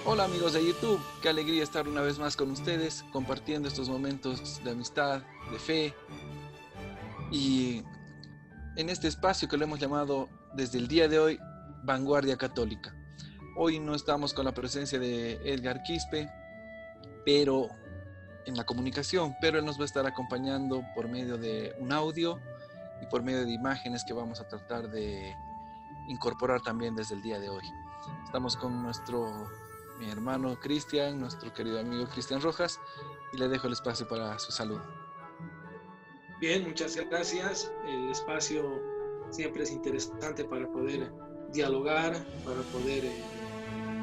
Hola amigos de YouTube, qué alegría estar una vez más con ustedes, compartiendo estos momentos de amistad, de fe y en este espacio que lo hemos llamado desde el día de hoy Vanguardia Católica. Hoy no estamos con la presencia de Edgar Quispe, pero en la comunicación, pero él nos va a estar acompañando por medio de un audio y por medio de imágenes que vamos a tratar de incorporar también desde el día de hoy. Estamos con mi hermano Cristian, nuestro querido amigo Cristian Rojas, y le dejo el espacio para su saludo. Bien, muchas gracias. El espacio siempre es interesante para poder dialogar, para poder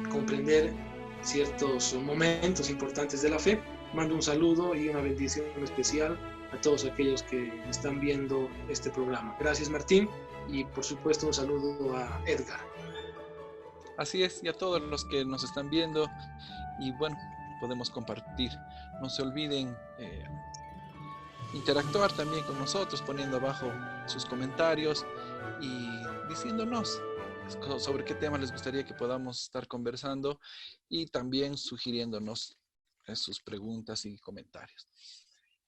comprender ciertos momentos importantes de la fe. Mando un saludo y una bendición especial a todos aquellos que están viendo este programa. Gracias, Martín, y por supuesto un saludo a Edgar. Así es, y a todos los que nos están viendo, y bueno, podemos compartir. No se olviden interactuar también con nosotros, poniendo abajo sus comentarios y diciéndonos sobre qué temas les gustaría que podamos estar conversando y también sugiriéndonos sus preguntas y comentarios.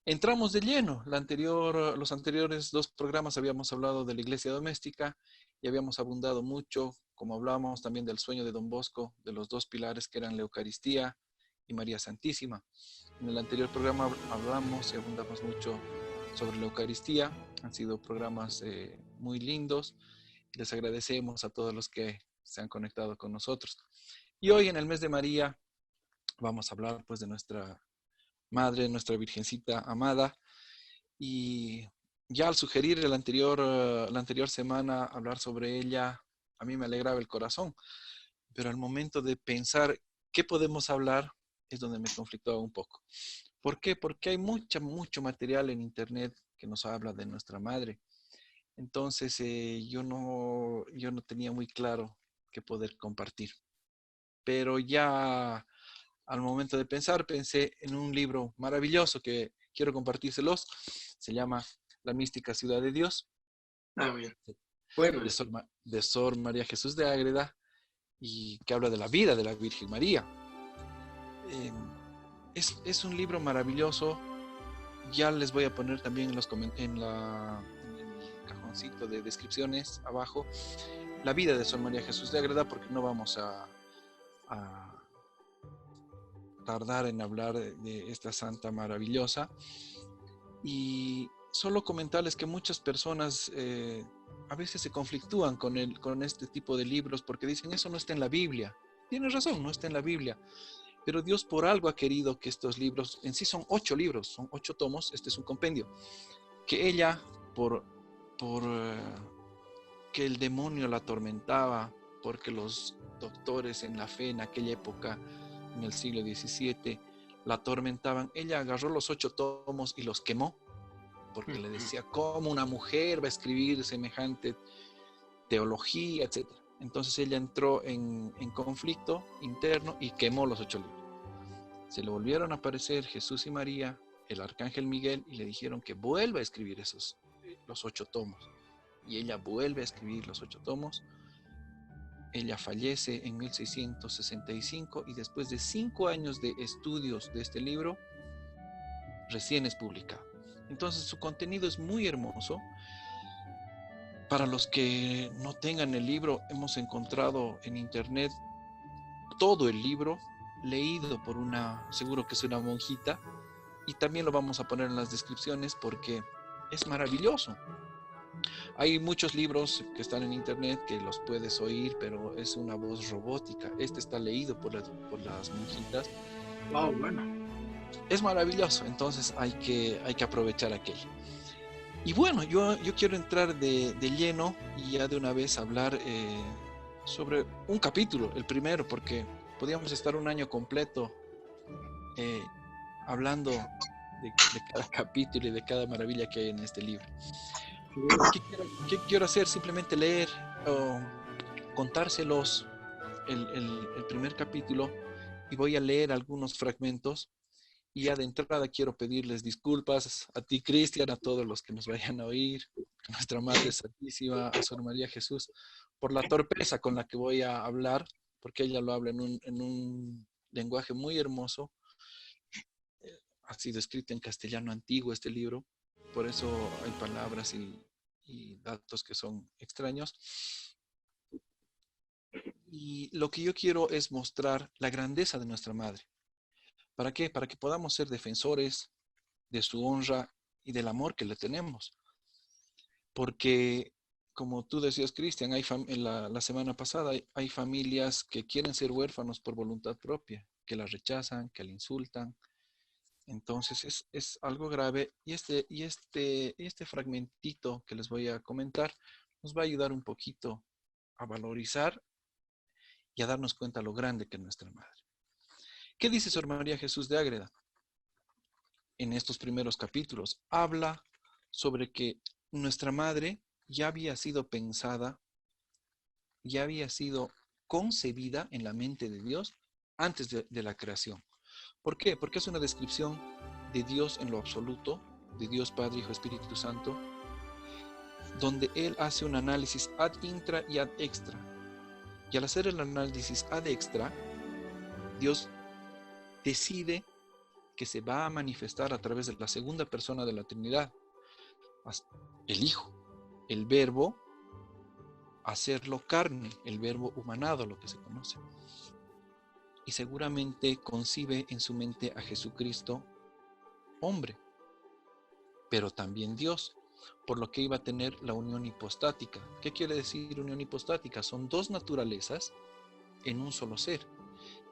Entramos de lleno. Los anteriores dos programas habíamos hablado de la iglesia doméstica y habíamos abundado mucho, como hablábamos también del sueño de Don Bosco, de los dos pilares que eran la Eucaristía y María Santísima. En el anterior programa hablamos y abundamos mucho sobre la Eucaristía. Han sido programas muy lindos. Les agradecemos a todos los que se han conectado con nosotros. Y hoy en el mes de María vamos a hablar pues de nuestra Madre, nuestra Virgencita amada. Y ya al sugerir la anterior semana hablar sobre ella, a mí me alegraba el corazón. Pero al momento de pensar qué podemos hablar, es donde me conflictaba un poco. ¿Por qué? Porque hay mucho material en internet que nos habla de nuestra madre. Entonces yo no tenía muy claro qué poder compartir. Pero ya al momento de pensar, pensé en un libro maravilloso que quiero compartírselos. Se llama La mística ciudad de Dios, Amén. Bueno, de Sor María Jesús de Ágreda, y que habla de la vida de la Virgen María. Eh, es un libro maravilloso. Ya les voy a poner también en el cajoncito de descripciones abajo la vida de Sor María Jesús de Ágreda, porque no vamos a tardar en hablar de esta santa maravillosa. Y solo comentarles que muchas personas a veces se conflictúan con este tipo de libros porque dicen eso no está en la Biblia. Tienes razón, no está en la Biblia. Pero Dios por algo ha querido que estos libros, en sí son 8 libros, son 8 tomos, este es un compendio, que ella, por, por que el demonio la atormentaba, porque los doctores en la fe en aquella época, en el siglo XVII, la atormentaban, ella agarró los 8 tomos y los quemó, porque le decía, ¿cómo una mujer va a escribir semejante teología, etcétera? Entonces ella entró en conflicto interno y quemó los 8 libros. Se le volvieron a aparecer Jesús y María, el arcángel Miguel, y le dijeron que vuelva a escribir los 8 tomos. Y ella vuelve a escribir los 8 tomos. Ella fallece en 1665 y después de 5 años de estudios de este libro, recién es publicado. Entonces su contenido es muy hermoso. Para los que no tengan el libro, hemos encontrado en internet todo el libro leído por seguro que es una monjita, y también lo vamos a poner en las descripciones porque es maravilloso. Hay muchos libros que están en internet que los puedes oír, pero es una voz robótica. Este está leído por las monjitas. wow, bueno. Es maravilloso, entonces hay que aprovechar aquello. Y bueno, yo quiero entrar de lleno y ya de una vez hablar sobre un capítulo, el primero, porque podíamos estar un año completo eh, hablando de cada capítulo y de cada maravilla que hay en este libro. ¿Qué quiero hacer? Simplemente leer o contárselos el primer capítulo, y voy a leer algunos fragmentos. Y ya de entrada quiero pedirles disculpas a ti, Cristian, a todos los que nos vayan a oír, a nuestra Madre Santísima, a Sor María Jesús, por la torpeza con la que voy a hablar, porque ella lo habla en un lenguaje muy hermoso. Ha sido escrito en castellano antiguo este libro, por eso hay palabras y datos que son extraños. Y lo que yo quiero es mostrar la grandeza de nuestra madre. ¿Para qué? Para que podamos ser defensores de su honra y del amor que le tenemos. Porque, como tú decías, Cristian, en la semana pasada hay familias que quieren ser huérfanos por voluntad propia, que la rechazan, que la insultan. Entonces es algo grave y este fragmentito que les voy a comentar nos va a ayudar un poquito a valorizar y a darnos cuenta lo grande que es nuestra madre. ¿Qué dice Sor María Jesús de Ágreda? En estos primeros capítulos habla sobre que nuestra madre ya había sido pensada, ya había sido concebida en la mente de Dios antes de la creación. ¿Por qué? Porque es una descripción de Dios en lo absoluto, de Dios Padre, Hijo, Espíritu Santo, donde Él hace un análisis ad intra y ad extra. Y al hacer el análisis ad extra, Dios decide que se va a manifestar a través de la segunda persona de la Trinidad, el Hijo, el Verbo, hacerlo carne, el Verbo humanado, lo que se conoce. Y seguramente concibe en su mente a Jesucristo hombre, pero también Dios, por lo que iba a tener la unión hipostática. ¿Qué quiere decir unión hipostática? Son dos naturalezas en un solo ser.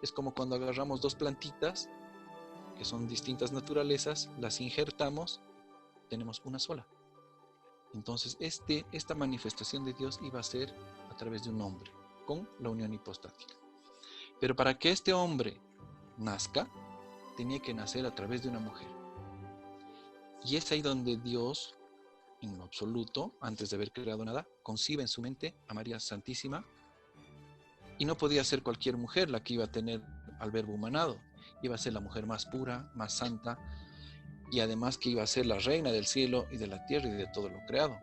Es como cuando agarramos dos plantitas, que son distintas naturalezas, las injertamos, tenemos una sola. Entonces, esta manifestación de Dios iba a ser a través de un hombre, con la unión hipostática. Pero para que este hombre nazca, tenía que nacer a través de una mujer. Y es ahí donde Dios, en lo absoluto, antes de haber creado nada, concibe en su mente a María Santísima, y no podía ser cualquier mujer la que iba a tener al Verbo humanado. Iba a ser la mujer más pura, más santa, y además que iba a ser la reina del cielo y de la tierra y de todo lo creado.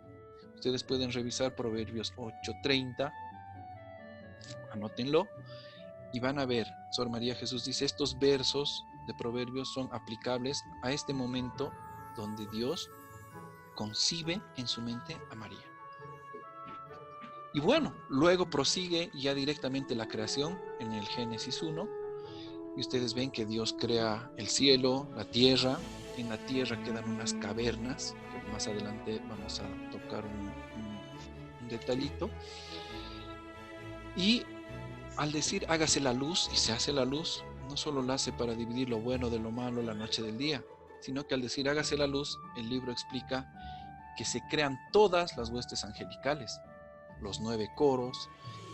Ustedes pueden revisar Proverbios 8:30, anótenlo, y van a ver, Sor María Jesús dice, estos versos de Proverbios son aplicables a este momento donde Dios concibe en su mente a María. Y bueno, luego prosigue ya directamente la creación en el Génesis 1, y ustedes ven que Dios crea el cielo, la tierra. En la tierra quedan unas cavernas, que más adelante vamos a tocar un detallito. Y al decir hágase la luz, y se hace la luz, no solo la hace para dividir lo bueno de lo malo, la noche del día, sino que al decir hágase la luz, el libro explica que se crean todas las huestes angelicales, los 9 coros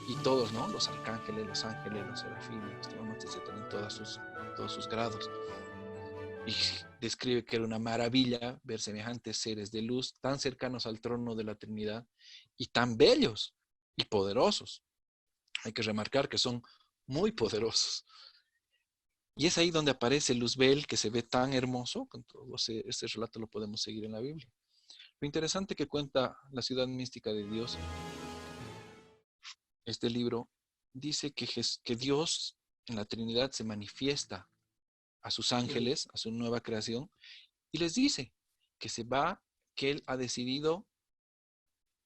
y todos, ¿no? Los arcángeles, los ángeles, los serafines, los tronos, etcétera, en todos sus grados. Y describe que era una maravilla ver semejantes seres de luz tan cercanos al trono de la Trinidad y tan bellos y poderosos. Hay que remarcar que son muy poderosos. Y es ahí donde aparece Luzbel, que se ve tan hermoso. Con todo ese relato lo podemos seguir en la Biblia. Lo interesante que cuenta la ciudad mística de Dios, este libro, dice que Dios en la Trinidad se manifiesta a sus ángeles, a su nueva creación, y les dice que Él ha decidido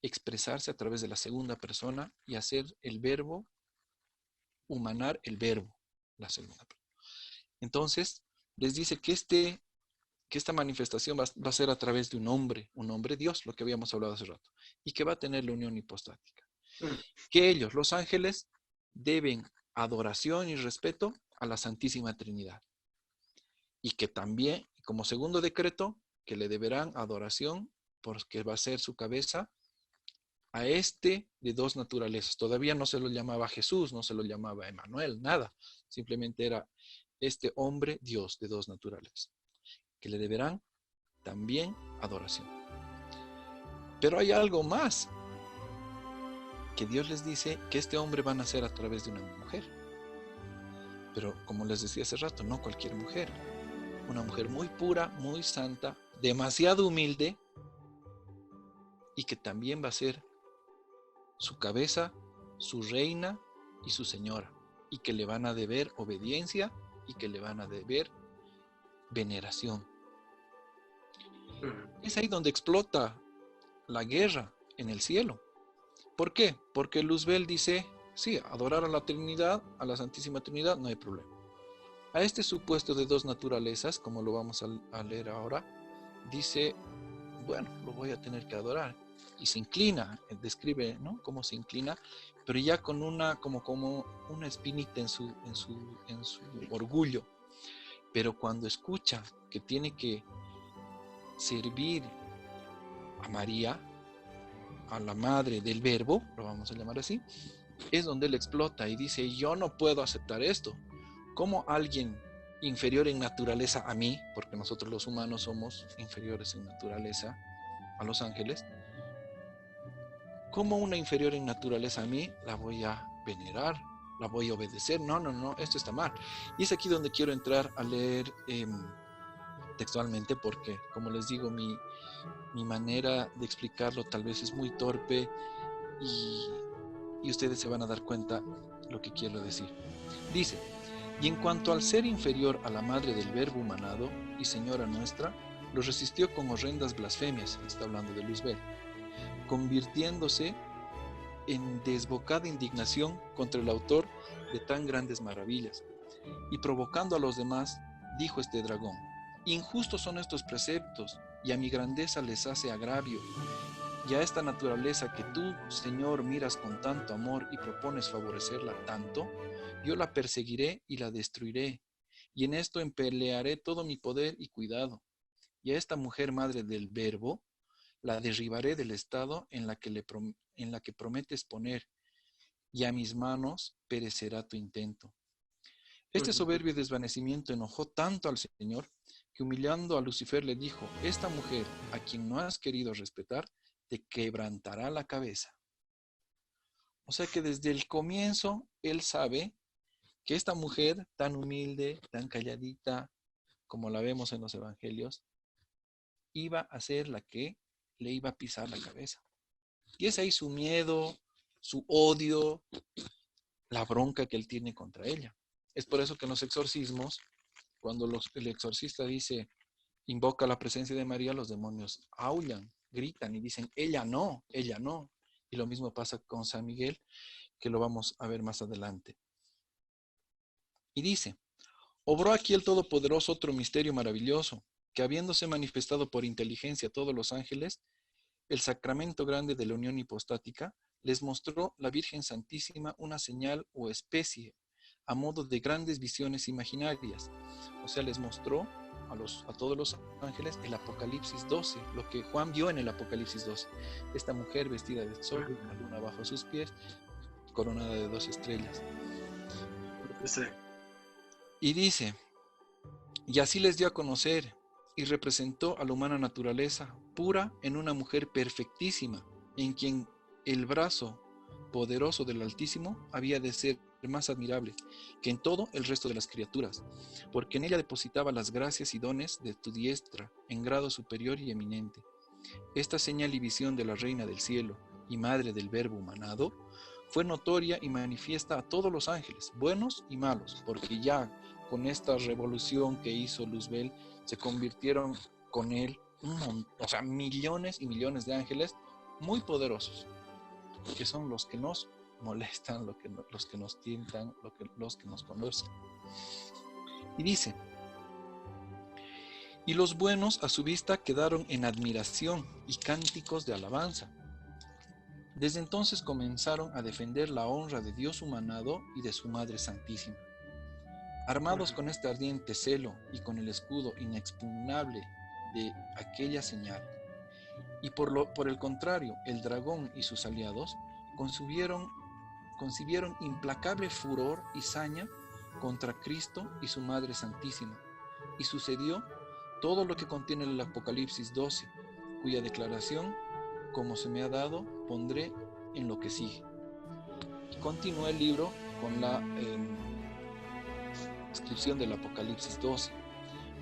expresarse a través de la segunda persona y hacer el verbo, humanar el verbo, la segunda persona. Entonces, les dice que esta manifestación va a ser a través de un hombre Dios, lo que habíamos hablado hace rato, y que va a tener la unión hipostática. Que ellos, los ángeles, deben adoración y respeto a la Santísima Trinidad. Y que también, como segundo decreto, que le deberán adoración porque va a ser su cabeza a de dos naturalezas. Todavía no se lo llamaba Jesús, no se lo llamaba Emmanuel, nada. Simplemente era este hombre Dios de dos naturalezas, que le deberán también adoración. Pero hay algo más, que Dios les dice que este hombre va a nacer a través de una mujer. Pero como les decía hace rato, no cualquier mujer. Una mujer muy pura, muy santa, demasiado humilde, y que también va a ser su cabeza, su reina y su señora. y que le van a deber obediencia y que le van a deber veneración. Es ahí donde explota la guerra en el cielo. ¿Por qué? Porque Luzbel dice, sí, adorar a la Trinidad, a la Santísima Trinidad, no hay problema. A este supuesto de dos naturalezas, como lo vamos a leer ahora, dice, bueno, lo voy a tener que adorar. Y se inclina, describe, ¿no?, cómo se inclina, pero ya con como una espinita en su orgullo. Pero cuando escucha que tiene que servir a María, a la madre del Verbo, lo vamos a llamar así, es donde él explota y dice, yo no puedo aceptar esto. ¿Cómo alguien inferior en naturaleza a mí, porque nosotros los humanos somos inferiores en naturaleza a los ángeles, cómo una inferior en naturaleza a mí la voy a venerar, la voy a obedecer? No, esto está mal. Y es aquí donde quiero entrar a leer textualmente, porque, como les digo, mi manera de explicarlo tal vez es muy torpe y ustedes se van a dar cuenta lo que quiero decir. Dice, y en cuanto al ser inferior a la madre del Verbo humanado y Señora nuestra, lo resistió con horrendas blasfemias, está hablando de Luzbel, convirtiéndose en desbocada indignación contra el autor de tan grandes maravillas, y provocando a los demás, dijo este dragón, injustos son estos preceptos, y a mi grandeza les hace agravio, y a esta naturaleza que tú, Señor, miras con tanto amor y propones favorecerla tanto, yo la perseguiré y la destruiré, y en esto emplearé todo mi poder y cuidado. Y a esta mujer madre del Verbo, la derribaré del estado en la que prometes poner, y a mis manos perecerá tu intento. Este soberbio desvanecimiento enojó tanto al Señor, que humillando a Lucifer le dijo, esta mujer, a quien no has querido respetar, te quebrantará la cabeza. O sea que desde el comienzo él sabe que esta mujer tan humilde, tan calladita, como la vemos en los evangelios, iba a ser la que le iba a pisar la cabeza. Y es ahí su miedo, su odio, la bronca que él tiene contra ella. Es por eso que en los exorcismos, cuando el exorcista dice, invoca la presencia de María, los demonios aullan, gritan y dicen, ella no, ella no. Y lo mismo pasa con San Miguel, que lo vamos a ver más adelante. Y dice, obró aquí el Todopoderoso otro misterio maravilloso, que habiéndose manifestado por inteligencia a todos los ángeles, el sacramento grande de la unión hipostática, les mostró la Virgen Santísima una señal o especie, a modo de grandes visiones imaginarias. O sea, les mostró a todos los ángeles el Apocalipsis 12, lo que Juan vio en el Apocalipsis 12. Esta mujer vestida de sol, la luna bajo sus pies, coronada de 2 estrellas. Y dice, y así les dio a conocer y representó a la humana naturaleza pura en una mujer perfectísima, en quien el brazo poderoso del Altísimo había de ser más admirable que en todo el resto de las criaturas, porque en ella depositaba las gracias y dones de tu diestra en grado superior y eminente. Esta señal y visión de la Reina del Cielo y Madre del Verbo humanado fue notoria y manifiesta a todos los ángeles, buenos y malos, porque ya con esta revolución que hizo Luzbel, se convirtieron con él millones y millones de ángeles muy poderosos, que son los que nos molestan, los que nos tientan, los que nos conocen. Y dice, y los buenos a su vista quedaron en admiración y cánticos de alabanza. Desde entonces comenzaron a defender la honra de Dios humanado y de su Madre Santísima. Armados con este ardiente celo y con el escudo inexpugnable de aquella señal, y por el contrario, el dragón y sus aliados concibieron implacable furor y saña contra Cristo y su Madre Santísima, y sucedió todo lo que contiene el Apocalipsis 12, cuya declaración, como se me ha dado, pondré en lo que sigue. Y continúa el libro con la descripción del Apocalipsis 12.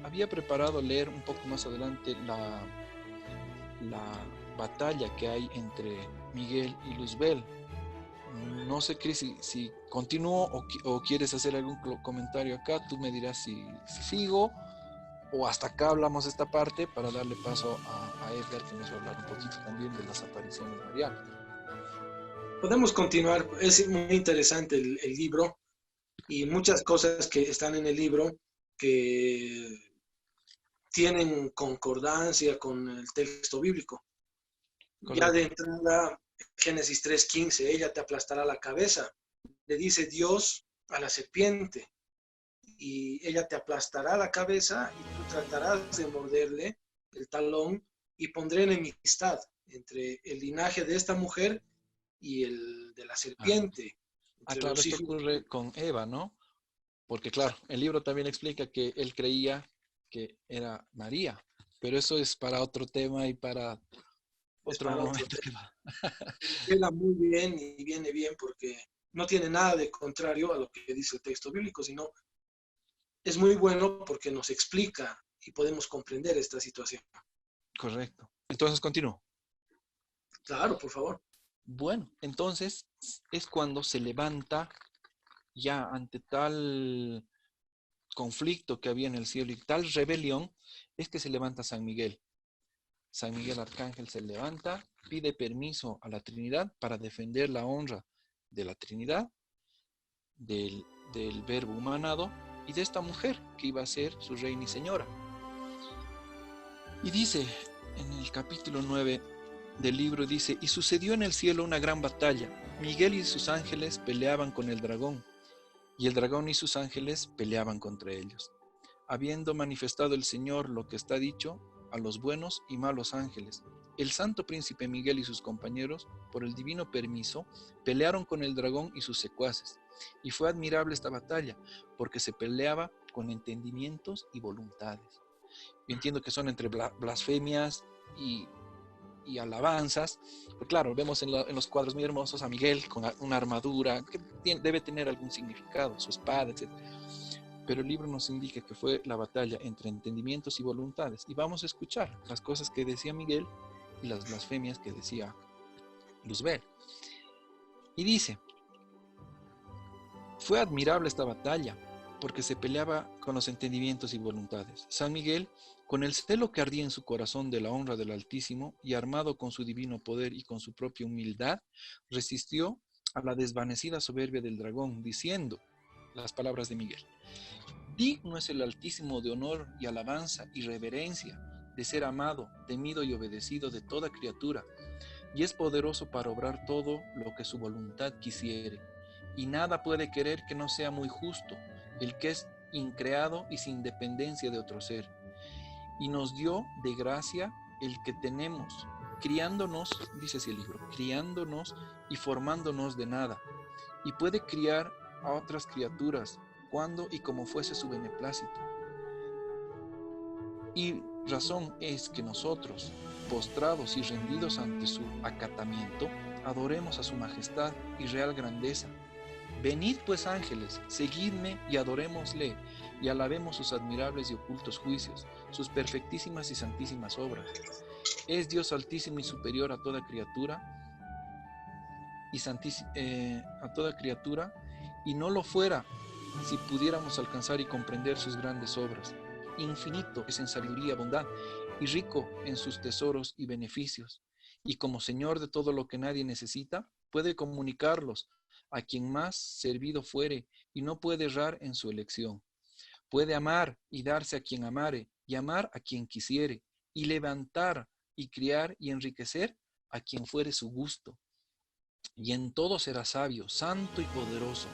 Había preparado leer un poco más adelante la batalla que hay entre Miguel y Luzbel, No sé, Cris, si continúo o quieres hacer algún comentario acá. Tú me dirás si sigo o hasta acá hablamos esta parte para darle paso a Edgar, que nos va a hablar un poquito también de las apariciones marianas. Podemos continuar, es muy interesante el libro y muchas cosas que están en el libro que tienen concordancia con el texto bíblico. Ya de Correcto. entrada, Génesis 3:15, ella te aplastará la cabeza. Le dice Dios a la serpiente, y ella te aplastará la cabeza y tú tratarás de morderle el talón y pondré enemistad entre el linaje de esta mujer y el de la Ah, serpiente, entre claro, los esto hijos. ocurre con Eva, ¿no? Porque claro, el libro también explica que él creía que era María, pero eso es para otro tema y para Es otro para otro momento tema. que va. Queda muy bien y viene bien porque no tiene nada de contrario a lo que dice el texto bíblico, sino es muy bueno porque nos explica y podemos comprender esta situación. Correcto. Entonces continúo. Claro, por favor. Bueno, entonces es cuando se levanta ya ante tal conflicto que había en el cielo y tal rebelión, es que se levanta San Miguel. San Miguel Arcángel se levanta, pide permiso a la Trinidad para defender la honra de la Trinidad, del, del Verbo humanado y de esta mujer que iba a ser su reina y señora. Y dice en el capítulo 9 del libro, dice, y sucedió en el cielo una gran batalla. Miguel y sus ángeles peleaban con el dragón, y el dragón y sus ángeles peleaban contra ellos. Habiendo manifestado el Señor lo que está dicho a los buenos y malos ángeles, el santo príncipe Miguel y sus compañeros, por el divino permiso, pelearon con el dragón y sus secuaces. Y fue admirable esta batalla, porque se peleaba con entendimientos y voluntades. Yo entiendo que son entre blasfemias y alabanzas, pero claro, vemos en los cuadros muy hermosos a Miguel con una armadura que debe tener algún significado, su espada, etc. Pero el libro nos indica que fue la batalla entre entendimientos y voluntades. Y vamos a escuchar las cosas que decía Miguel y las blasfemias que decía Luzbel. Y dice, fue admirable esta batalla, porque se peleaba con los entendimientos y voluntades. San Miguel, con el celo que ardía en su corazón de la honra del Altísimo, y armado con su divino poder y con su propia humildad, resistió a la desvanecida soberbia del dragón, diciendo las palabras de Miguel: digno es el Altísimo de honor y alabanza y reverencia, de ser amado, temido y obedecido de toda criatura, y es poderoso para obrar todo lo que su voluntad quisiere. Y nada puede querer que no sea muy justo, el que es increado y sin dependencia de otro ser. Y nos dio de gracia el que tenemos, criándonos, dice así el libro, criándonos y formándonos de nada, y puede criar a otras criaturas cuando y como fuese su beneplácito. Y razón es que nosotros, postrados y rendidos ante su acatamiento, adoremos a su majestad y real grandeza. Venid pues, ángeles, seguidme y adorémosle, y alabemos sus admirables y ocultos juicios, sus perfectísimas y santísimas obras. Es Dios altísimo y superior a toda criatura, y no lo fuera si pudiéramos alcanzar y comprender sus grandes obras. Infinito es en sabiduría, bondad, y rico en sus tesoros y beneficios. Y como Señor de todo lo que nadie necesita, puede comunicarlos a quien más servido fuere, y no puede errar en su elección. Puede amar y darse a quien amare, y amar a quien quisiere, y levantar y criar y enriquecer a quien fuere su gusto. Y en todo será sabio, santo y poderoso.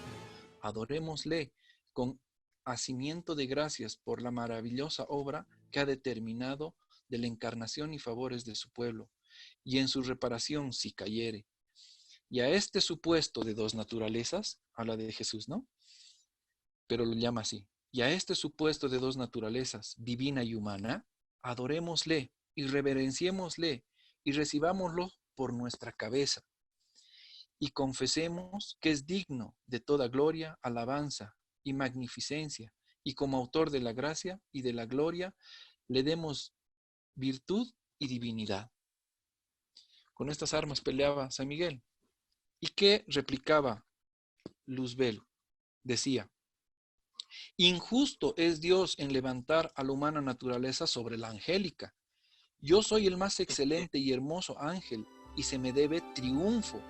Adorémosle con hacimiento de gracias por la maravillosa obra que ha determinado de la encarnación y favores de su pueblo, y en su reparación si cayere. Y a este supuesto de dos naturalezas, habla de Jesús, ¿no? Pero lo llama así. Y a este supuesto de dos naturalezas, divina y humana, adorémosle y reverenciémosle y recibámoslo por nuestra cabeza y confesemos que es digno de toda gloria, alabanza y magnificencia, y como autor de la gracia y de la gloria, le demos virtud y divinidad. Con estas armas peleaba San Miguel. ¿Y qué replicaba Luzbel? Decía: injusto es Dios en levantar a la humana naturaleza sobre la angélica. Yo soy el más excelente y hermoso ángel, y se me debe triunfo.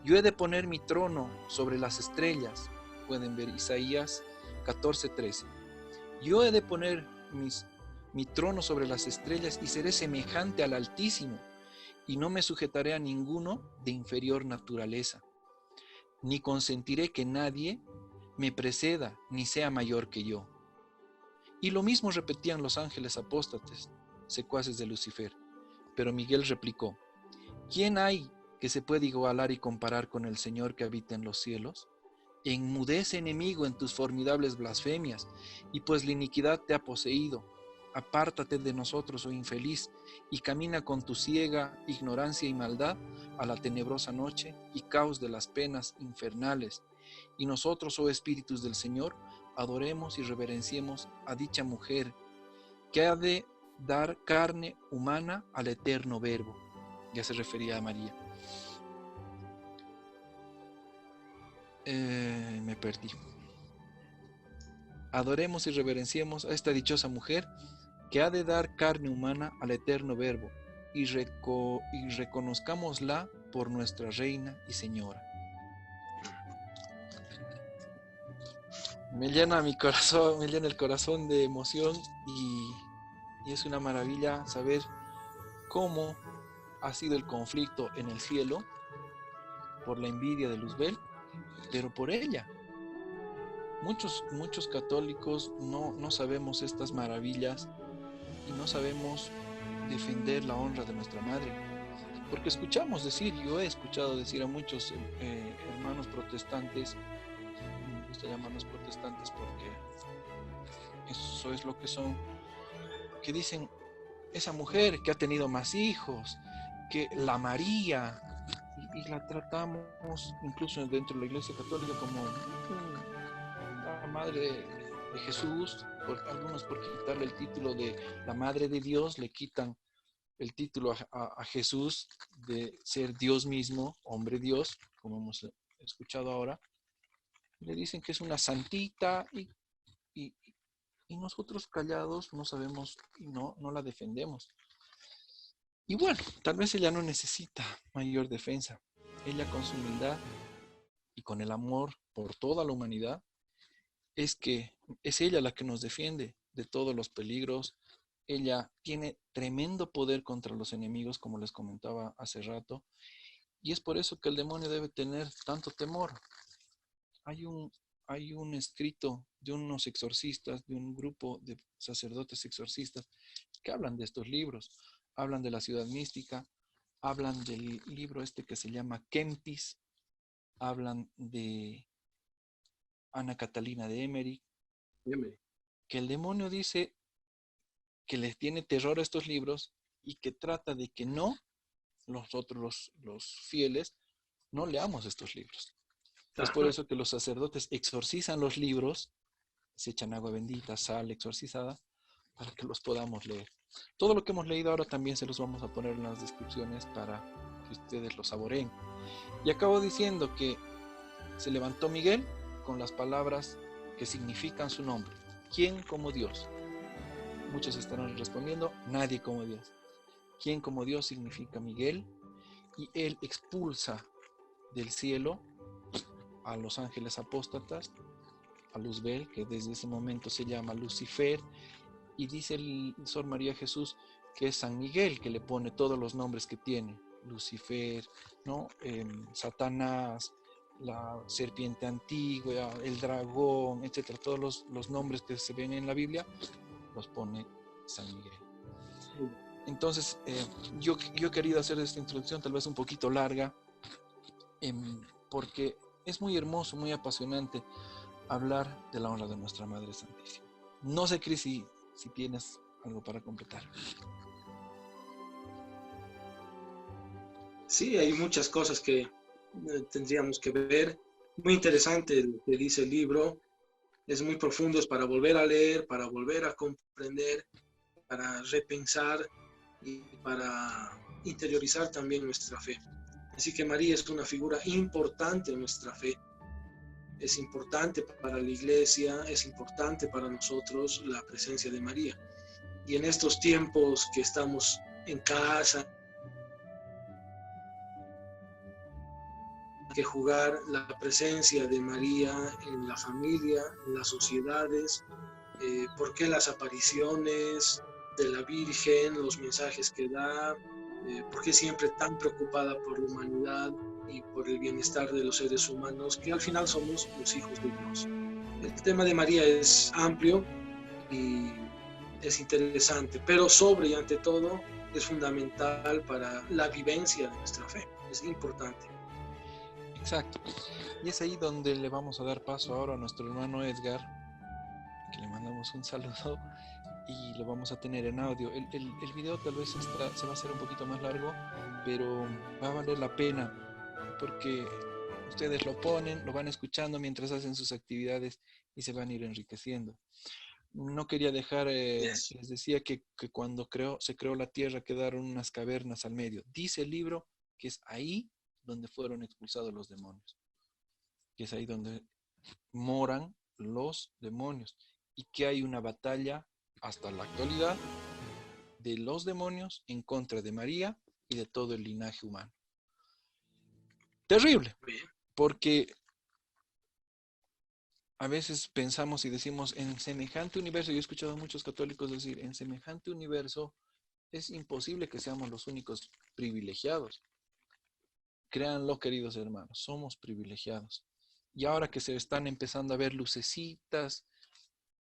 Yo he de poner mi trono sobre las estrellas. Pueden ver Isaías 14:13. Yo he de poner mi trono sobre las estrellas y seré semejante al Altísimo, y no me sujetaré a ninguno de inferior naturaleza, ni consentiré que nadie me preceda ni sea mayor que yo. Y lo mismo repetían los ángeles apóstates, secuaces de Lucifer. Pero Miguel replicó: ¿quién hay que se puede igualar y comparar con el Señor que habita en los cielos? Enmudece, enemigo, en tus formidables blasfemias, y pues la iniquidad te ha poseído. Apártate de nosotros, oh infeliz, y camina con tu ciega ignorancia y maldad a la tenebrosa noche y caos de las penas infernales. Y nosotros, oh espíritus del Señor, adoremos y reverenciemos a dicha mujer que ha de dar carne humana al eterno Verbo. Ya se refería a María. Me perdí. Adoremos y reverenciemos a esta dichosa mujer que ha de dar carne humana al eterno Verbo, y reconozcámosla por nuestra Reina y Señora. Me llena mi corazón, me llena el corazón de emoción, y es una maravilla saber cómo ha sido el conflicto en el cielo por la envidia de Luzbel, pero por ella. Muchos católicos no sabemos estas maravillas y no sabemos defender la honra de nuestra madre, porque escuchamos decir, yo he escuchado decir a muchos hermanos protestantes, me gusta llamarlos protestantes porque eso es lo que son, que dicen: esa mujer que ha tenido más hijos, que la María, y la tratamos incluso dentro de la Iglesia Católica como la madre de Jesús. Algunos, por quitarle el título de la madre de Dios, le quitan el título a Jesús de ser Dios mismo, hombre Dios, como hemos escuchado ahora. Le dicen que es una santita, y, y nosotros callados no sabemos y no la defendemos. Y bueno, tal vez ella no necesita mayor defensa. Ella, con su humildad y con el amor por toda la humanidad, es ella la que nos defiende de todos los peligros. Ella tiene tremendo poder contra los enemigos, como les comentaba hace rato, y es por eso que el demonio debe tener tanto temor. Hay un escrito de unos exorcistas, de un grupo de sacerdotes exorcistas, que hablan de estos libros. Hablan de la ciudad mística, hablan del libro que se llama Kempis, hablan de Ana Catalina de Emmerich, que el demonio dice que les tiene terror a estos libros y que trata de que nosotros los fieles, no leamos estos libros. Es por eso que los sacerdotes exorcizan los libros, se echan agua bendita, sal exorcizada, para que los podamos leer. Todo lo que hemos leído ahora también se los vamos a poner en las descripciones para que ustedes lo saboreen. Y acabo diciendo que se levantó Miguel con las palabras que significan su nombre. ¿Quién como Dios? Muchos estarán respondiendo: nadie como Dios. ¿Quién como Dios? Significa Miguel, y él expulsa del cielo a los ángeles apóstatas, a Luzbel, que desde ese momento se llama Lucifer, y dice el Sor María Jesús que es San Miguel que le pone todos los nombres que tiene: Lucifer, ¿no? Satanás, la serpiente antigua, el dragón, etcétera. Todos los nombres que se ven en la Biblia los pone San Miguel. Entonces, yo he querido hacer esta introducción tal vez un poquito larga, porque es muy hermoso, muy apasionante hablar de la honra de nuestra Madre Santísima. No sé, Cris, si tienes algo para completar. Sí, hay muchas cosas que tendríamos que ver. Muy interesante lo que dice el libro. Es muy profundo, es para volver a leer, para volver a comprender, para repensar y para interiorizar también nuestra fe. Así que María es una figura importante en nuestra fe. Es importante para la iglesia, es importante para nosotros la presencia de María. Y en estos tiempos que estamos en casa, hay que jugar la presencia de María en la familia, en las sociedades, por qué las apariciones de la Virgen, los mensajes que da, por qué siempre tan preocupada por la humanidad y por el bienestar de los seres humanos, que al final somos los hijos de Dios. El tema de María es amplio y es interesante, pero sobre y ante todo es fundamental para la vivencia de nuestra fe. Es importante. Exacto. Y es ahí donde le vamos a dar paso ahora a nuestro hermano Edgar, que le mandamos un saludo y lo vamos a tener en audio. El video tal vez se va a hacer un poquito más largo, pero va a valer la pena porque ustedes lo ponen, lo van escuchando mientras hacen sus actividades y se van a ir enriqueciendo. No quería dejar, Yes. les decía que cuando se creó la tierra quedaron unas cavernas al medio. Dice el libro que es ahí donde fueron expulsados los demonios, que es ahí donde moran los demonios y que hay una batalla hasta la actualidad de los demonios en contra de María y de todo el linaje humano. Terrible, porque a veces pensamos y decimos, en semejante universo, yo he escuchado a muchos católicos decir, en semejante universo es imposible que seamos los únicos privilegiados. Créanlo, queridos hermanos, somos privilegiados. Y ahora que se están empezando a ver lucecitas,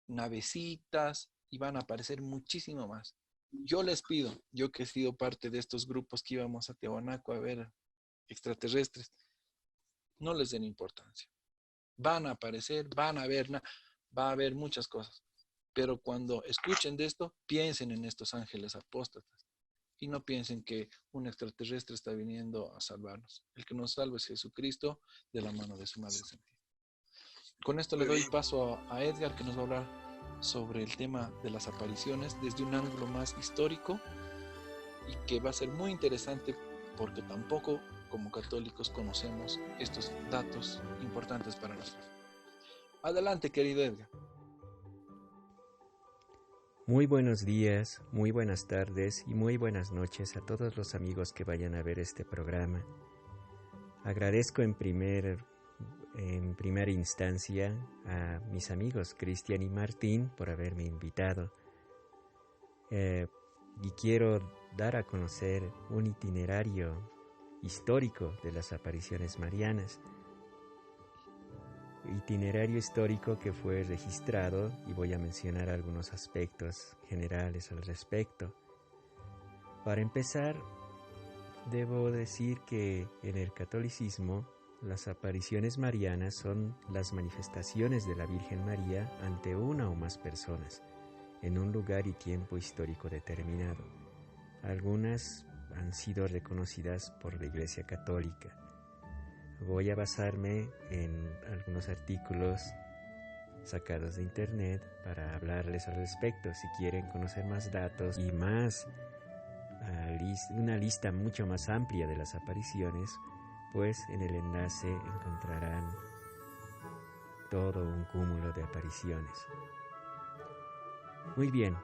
navecitas, y van a aparecer muchísimo más. Yo les pido, yo que he sido parte de estos grupos que íbamos a Tiahuanaco a ver extraterrestres, no les den importancia. Van a aparecer, va a haber muchas cosas. Pero cuando escuchen de esto, piensen en estos ángeles apóstatas y no piensen que un extraterrestre está viniendo a salvarnos. El que nos salva es Jesucristo de la mano de su Madre Santísima. Con esto le doy paso a Edgar, que nos va a hablar sobre el tema de las apariciones desde un ángulo más histórico y que va a ser muy interesante porque tampoco como católicos conocemos estos datos importantes para nosotros. Adelante, querido Edgar. Muy buenos días, muy buenas tardes y muy buenas noches a todos los amigos que vayan a ver este programa. Agradezco en primera instancia a mis amigos Cristian y Martín por haberme invitado. Y quiero dar a conocer un itinerario histórico de las apariciones marianas. Itinerario histórico que fue registrado, y voy a mencionar algunos aspectos generales al respecto. Para empezar, debo decir que en el catolicismo las apariciones marianas son las manifestaciones de la Virgen María ante una o más personas, en un lugar y tiempo histórico determinado. Algunas han sido reconocidas por la Iglesia Católica. Voy a basarme en algunos artículos sacados de internet para hablarles al respecto. Si quieren conocer más datos y más una lista mucho más amplia de las apariciones, pues en el enlace encontrarán todo un cúmulo de apariciones. Muy bien.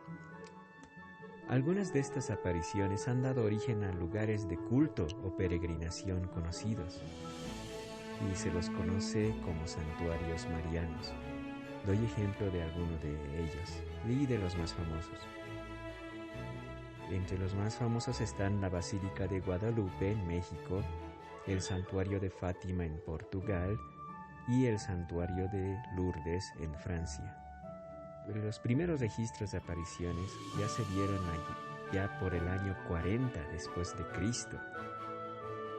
Algunas de estas apariciones han dado origen a lugares de culto o peregrinación conocidos, y se los conoce como santuarios marianos. Doy ejemplo de alguno de ellos y de los más famosos. Entre los más famosos están la Basílica de Guadalupe en México, el Santuario de Fátima en Portugal y el Santuario de Lourdes en Francia. Los primeros registros de apariciones ya se dieron ya por el año 40 después de Cristo.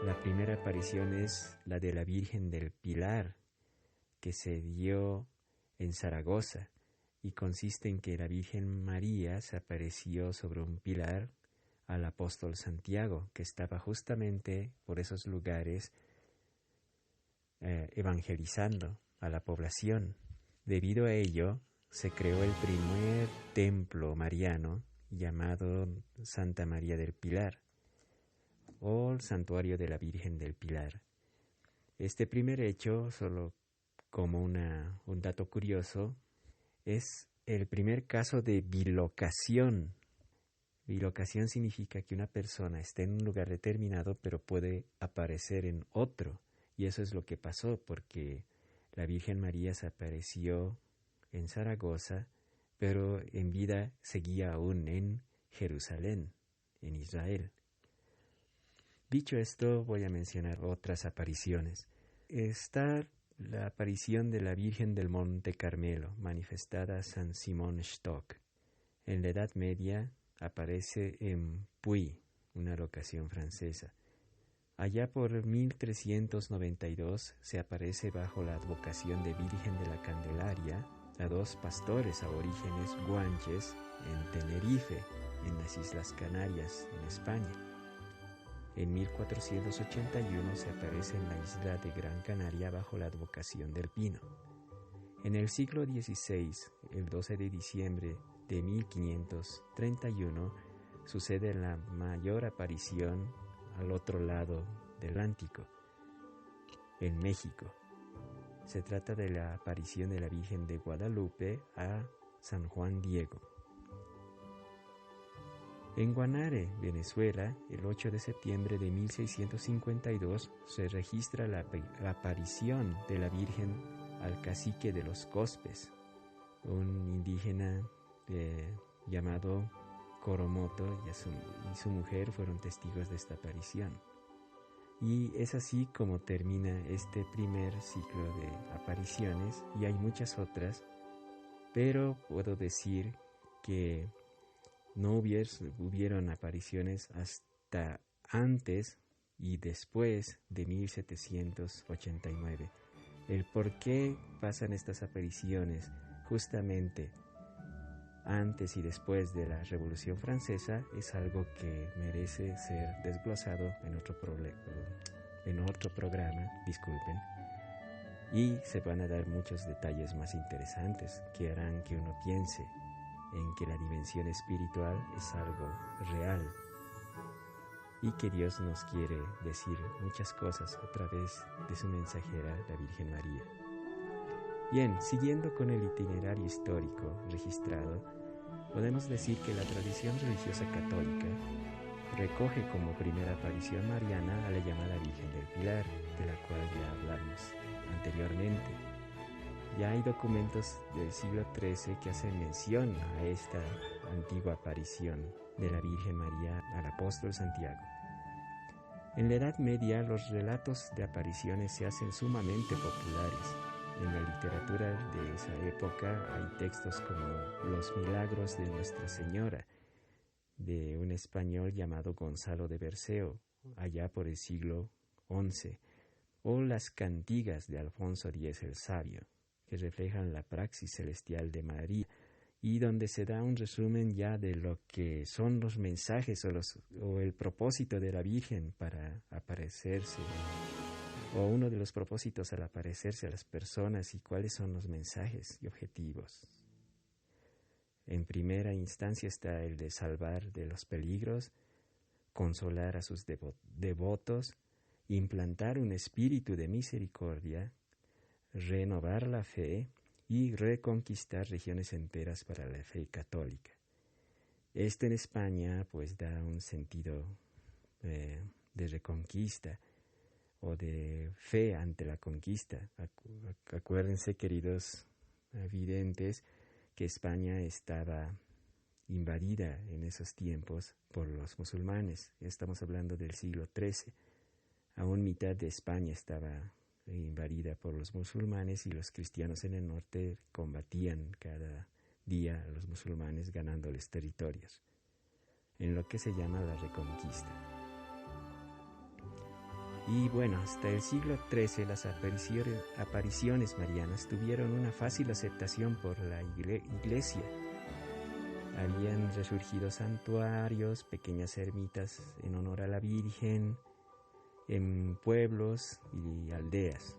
La primera aparición es la de la Virgen del Pilar, que se dio en Zaragoza, y consiste en que la Virgen María se apareció sobre un pilar al apóstol Santiago, que estaba justamente por esos lugares evangelizando a la población. Debido a ello, se creó el primer templo mariano llamado Santa María del Pilar. o el Santuario de la Virgen del Pilar. Este primer hecho, solo como un dato curioso, es el primer caso de bilocación. Bilocación significa que una persona está en un lugar determinado, pero puede aparecer en otro. Y eso es lo que pasó, porque la Virgen María se apareció en Zaragoza, pero en vida seguía aún en Jerusalén, en Israel. Dicho esto, voy a mencionar otras apariciones. Está la aparición de la Virgen del Monte Carmelo, manifestada a San Simón Stock. En la Edad Media aparece en Puy, una locación francesa. Allá por 1392 se aparece bajo la advocación de Virgen de la Candelaria a dos pastores aborígenes guanches en Tenerife, en las Islas Canarias, en España. En 1481 se aparece en la isla de Gran Canaria bajo la advocación del Pino. En el siglo XVI, el 12 de diciembre de 1531, sucede la mayor aparición al otro lado del Atlántico, en México. Se trata de la aparición de la Virgen de Guadalupe a San Juan Diego. En Guanare, Venezuela, el 8 de septiembre de 1652 se registra la aparición de la Virgen al cacique de los Cospes, un indígena llamado Coromoto, y su mujer fueron testigos de esta aparición. Y es así como termina este primer ciclo de apariciones, y hay muchas otras, pero puedo decir que no hubieron apariciones hasta antes y después de 1789. El por qué pasan estas apariciones justamente antes y después de la Revolución Francesa es algo que merece ser desglosado en otro programa, disculpen, y se van a dar muchos detalles más interesantes que harán que uno piense en que la dimensión espiritual es algo real y que Dios nos quiere decir muchas cosas a través de su mensajera, la Virgen María. Bien, siguiendo con el itinerario histórico registrado, podemos decir que la tradición religiosa católica recoge como primera aparición mariana a la llamada Virgen del Pilar, de la cual ya hablamos anteriormente. Ya hay documentos del siglo XIII que hacen mención a esta antigua aparición de la Virgen María al apóstol Santiago. En la Edad Media los relatos de apariciones se hacen sumamente populares. En la literatura de esa época hay textos como Los Milagros de Nuestra Señora, de un español llamado Gonzalo de Berceo, allá por el siglo XI, o Las Cantigas de Alfonso X el Sabio, que reflejan la praxis celestial de María, y donde se da un resumen ya de lo que son los mensajes o el propósito de la Virgen para aparecerse, o uno de los propósitos al aparecerse a las personas y cuáles son los mensajes y objetivos. En primera instancia está el de salvar de los peligros, consolar a sus devotos, implantar un espíritu de misericordia, renovar la fe y reconquistar regiones enteras para la fe católica. Esto en España pues da un sentido de reconquista o de fe ante la conquista. Acuérdense, queridos videntes, que España estaba invadida en esos tiempos por los musulmanes. Estamos hablando del siglo XIII. Aún mitad de España estaba invadida por los musulmanes y los cristianos en el norte combatían cada día a los musulmanes ganándoles territorios, en lo que se llama la Reconquista. Y bueno, hasta el siglo XIII las apariciones marianas tuvieron una fácil aceptación por la Iglesia. Habían resurgido santuarios, pequeñas ermitas en honor a la Virgen, en pueblos y aldeas.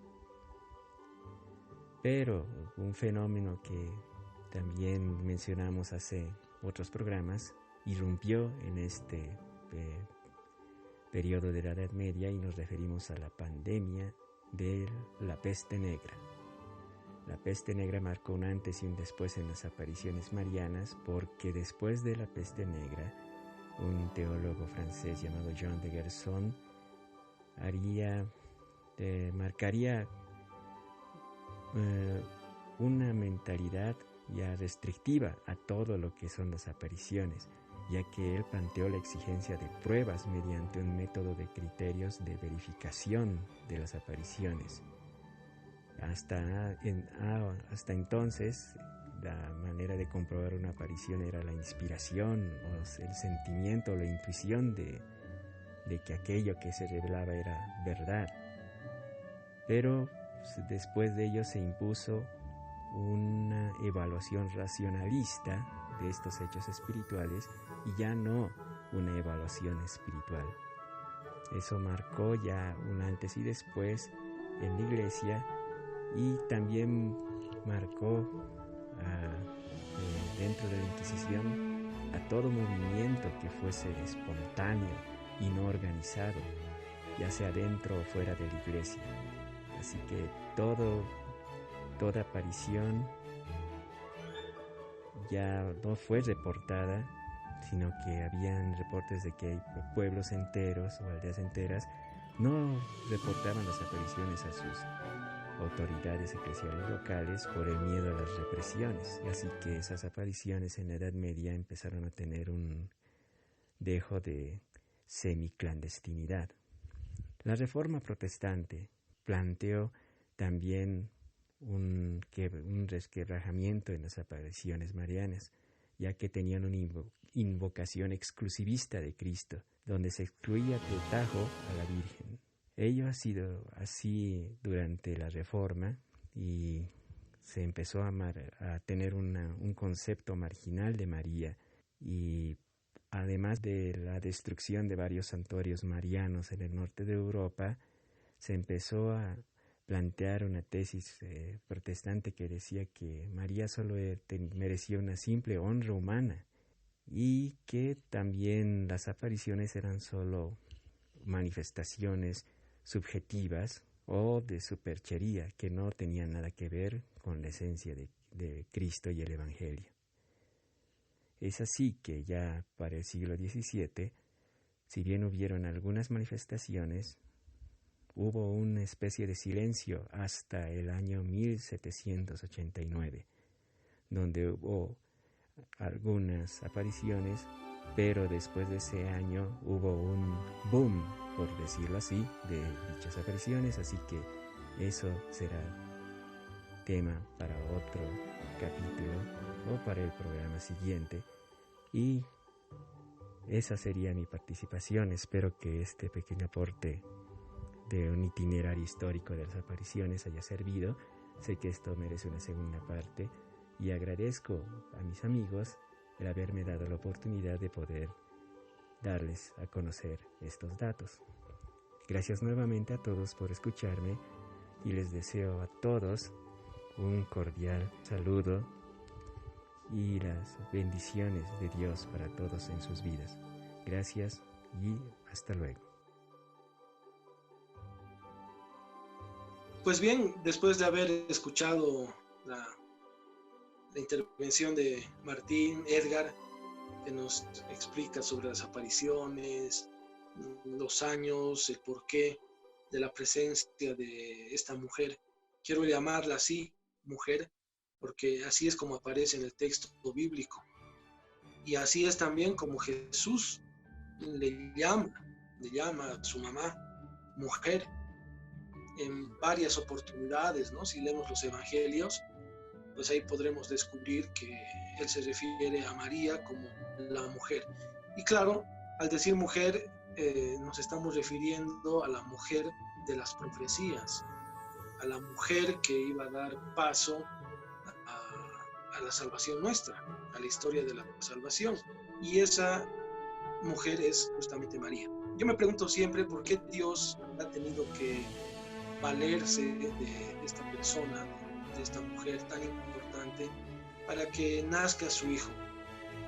Pero un fenómeno que también mencionamos hace otros programas irrumpió en este periodo de la Edad Media, y nos referimos a la pandemia de la peste negra. La peste negra marcó un antes y un después en las apariciones marianas, porque después de la peste negra, un teólogo francés llamado Jean de Gerson marcaría una mentalidad ya restrictiva a todo lo que son las apariciones, ya que él planteó la exigencia de pruebas mediante un método de criterios de verificación de las apariciones. Hasta entonces, la manera de comprobar una aparición era la inspiración o el sentimiento o la intuición de que aquello que se revelaba era verdad. Pero después de ello se impuso una evaluación racionalista de estos hechos espirituales y ya no una evaluación espiritual. Eso marcó ya un antes y después en la iglesia, y también marcó dentro de la Inquisición a todo movimiento que fuese espontáneo y no organizado, ya sea dentro o fuera de la iglesia. Así que toda aparición ya no fue reportada, sino que habían reportes de que hay pueblos enteros o aldeas enteras no reportaban las apariciones a sus autoridades eclesiales locales por el miedo a las represiones. Y así que esas apariciones en la Edad Media empezaron a tener un dejo de semiclandestinidad. La Reforma Protestante planteó también un resquebrajamiento en las apariciones marianas, ya que tenían una invocación exclusivista de Cristo, donde se excluía de tajo a la Virgen. Ello ha sido así durante la Reforma, y se empezó a tener un concepto marginal de María, y además de la destrucción de varios santuarios marianos en el norte de Europa, se empezó a plantear una tesis protestante que decía que María solo merecía una simple honra humana, y que también las apariciones eran solo manifestaciones subjetivas o de superchería que no tenían nada que ver con la esencia de Cristo y el Evangelio. Es así que ya para el siglo XVII, si bien hubieron algunas manifestaciones, hubo una especie de silencio hasta el año 1789, donde hubo algunas apariciones, pero después de ese año hubo un boom, por decirlo así, de dichas apariciones, así que eso será tema para otro capítulo o para el programa siguiente, y esa sería mi participación. Espero que este pequeño aporte de un itinerario histórico de las apariciones haya servido. Sé que esto merece una segunda parte, y agradezco a mis amigos el haberme dado la oportunidad de poder darles a conocer estos datos. Gracias nuevamente a todos por escucharme, y les deseo a todos un cordial saludo y las bendiciones de Dios para todos en sus vidas. Gracias y hasta luego. Pues bien, después de haber escuchado la intervención de Martín, Edgar, que nos explica sobre las apariciones, los años, el porqué de la presencia de esta mujer. Quiero llamarla así, mujer, porque así es como aparece en el texto bíblico. Y así es también como Jesús le llama a su mamá mujer en varias oportunidades, ¿no? Si leemos los evangelios, pues ahí podremos descubrir que él se refiere a María como la mujer. Y claro, al decir mujer, nos estamos refiriendo a la mujer de las profecías, a la mujer que iba a dar paso a la salvación nuestra, a la historia de la salvación. Y esa mujer es justamente María. Yo me pregunto siempre por qué Dios ha tenido que valerse de esta persona, de esta mujer tan importante, para que nazca su hijo.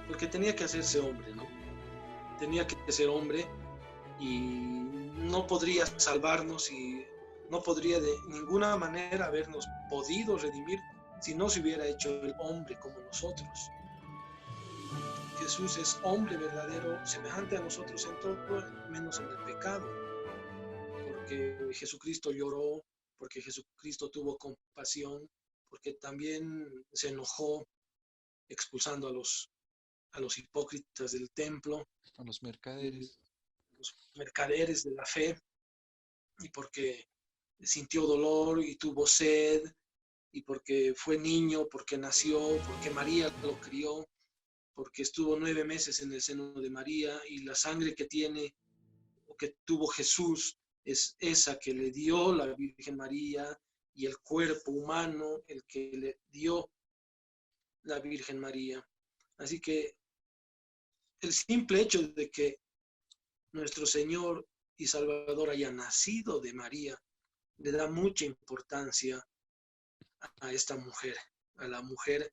Porque tenía que hacerse hombre, ¿no? Tenía que ser hombre y no podría salvarnos y no podría de ninguna manera habernos podido redimir si no se hubiera hecho el hombre como nosotros. Jesús es hombre verdadero, semejante a nosotros en todo, menos en el pecado, porque Jesucristo lloró, porque Jesucristo tuvo compasión, porque también se enojó expulsando a los hipócritas del templo, A los mercaderes. los mercaderes de la fe, y porque sintió dolor y tuvo sed, y porque fue niño, porque nació, porque María lo crió, porque estuvo 9 meses en el seno de María, y la sangre que tiene o que tuvo Jesús es esa que le dio la Virgen María, y el cuerpo humano el que le dio la Virgen María. Así que el simple hecho de que nuestro Señor y Salvador haya nacido de María le da mucha importancia a esta mujer, a la mujer